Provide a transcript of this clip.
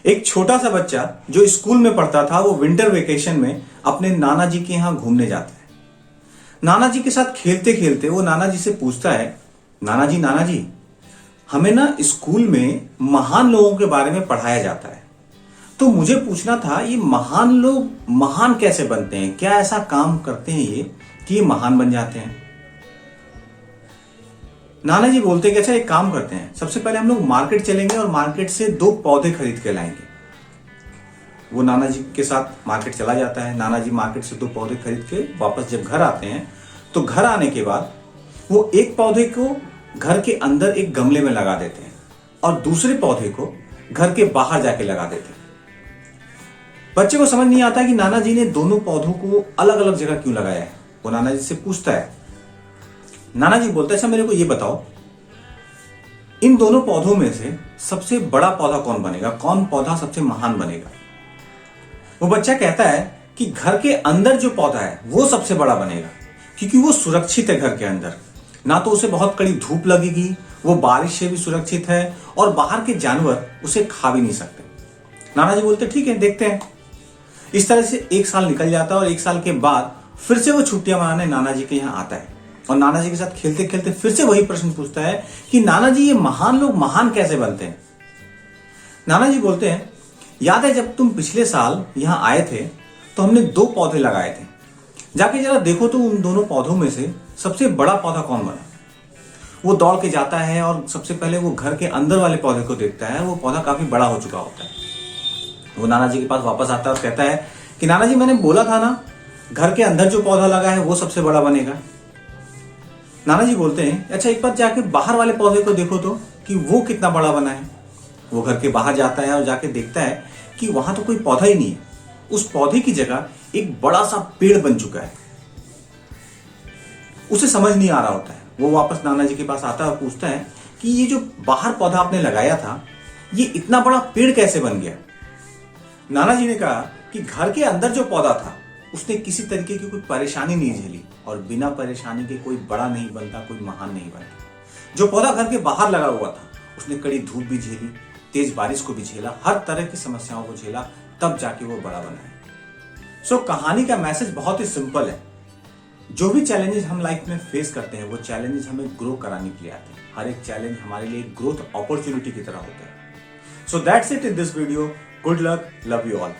एक छोटा सा बच्चा जो स्कूल में पढ़ता था वो विंटर वेकेशन में अपने नाना जी के यहाँ घूमने जाता है। नाना जी के साथ खेलते खेलते वो नाना जी से पूछता है, नाना जी हमें ना स्कूल में महान लोगों के बारे में पढ़ाया जाता है, तो मुझे पूछना था ये महान लोग महान कैसे बनते हैं, क्या ऐसा काम करते हैं ये कि ये महान बन जाते हैं। नाना जी बोलते कि अच्छा एक काम करते हैं, सबसे पहले हम लोग मार्केट चलेंगे और मार्केट से 2 पौधे खरीद के लाएंगे। वो नाना जी के साथ मार्केट चला जाता है। नाना जी मार्केट से 2 पौधे खरीद के वापस जब घर आते हैं तो घर आने के बाद वो एक पौधे को घर के अंदर एक गमले में लगा देते हैं और दूसरे पौधे को घर के बाहर जाके लगा देते हैं। बच्चे को समझ नहीं आता कि नाना जी ने दोनों पौधों को अलग अलग जगह क्यों लगाया है। वो नाना जी से पूछता है। नाना जी बोलते हैं अच्छा मेरे को ये बताओ, इन दोनों पौधों में से सबसे बड़ा पौधा कौन बनेगा, कौन पौधा सबसे महान बनेगा। वो बच्चा कहता है कि घर के अंदर जो पौधा है वो सबसे बड़ा बनेगा, क्योंकि वो सुरक्षित है। घर के अंदर ना तो उसे बहुत कड़ी धूप लगेगी, वो बारिश से भी सुरक्षित है और बाहर के जानवर उसे खा भी नहीं सकते। नाना जी बोलते ठीक है देखते हैं। इस तरह से 1 साल निकल जाता है और 1 साल के बाद फिर से वो छुट्टियां मनाने नाना जी के यहाँ आता है और नाना जी के साथ खेलते खेलते फिर से वही प्रश्न पूछता है कि नाना जी ये महान लोग महान कैसे बनते हैं। नाना जी बोलते हैं याद है जब तुम पिछले साल यहाँ आए थे तो हमने 2 पौधे लगाए थे, जाके जरा देखो तो उन दोनों पौधों में से सबसे बड़ा पौधा कौन बना। वो दौड़ के जाता है और सबसे पहले वो घर के अंदर वाले पौधे को देखता है। वो पौधा काफी बड़ा हो चुका होता है। वो नाना जी के पास वापस आता है और कहता है कि नाना जी मैंने बोला था ना घर के अंदर जो पौधा लगा है वो सबसे बड़ा बनेगा। नाना जी बोलते हैं अच्छा एक बार जाके बाहर वाले पौधे को देखो तो कि वो कितना बड़ा बना है। वो घर के बाहर जाता है और जाके देखता है कि वहां तो कोई पौधा ही नहीं है। उस पौधे की जगह एक बड़ा सा पेड़ बन चुका है। उसे समझ नहीं आ रहा होता है। वो वापस नाना जी के पास आता है और पूछता है कि ये जो बाहर पौधा आपने लगाया था ये इतना बड़ा पेड़ कैसे बन गया। नाना जी ने कहा कि घर के अंदर जो पौधा था उसने किसी तरीके की कोई परेशानी नहीं झेली और बिना परेशानी के कोई बड़ा नहीं बनता, कोई महान नहीं बनता। जो पौधा घर के बाहर लगा हुआ था उसने कड़ी धूप भी झेली, तेज बारिश को भी झेला, हर तरह की समस्याओं को झेला, तब जाके वो बड़ा बना है। सो कहानी का मैसेज बहुत ही सिंपल है। जो भी चैलेंजेस हम लाइफ में फेस करते हैं वो चैलेंजेस हमें ग्रो कराने के लिए आते हैं। हर एक चैलेंज हमारे लिए ग्रोथ अपॉर्चुनिटी की तरह होता है। So that's it in this video. Good luck, love you all.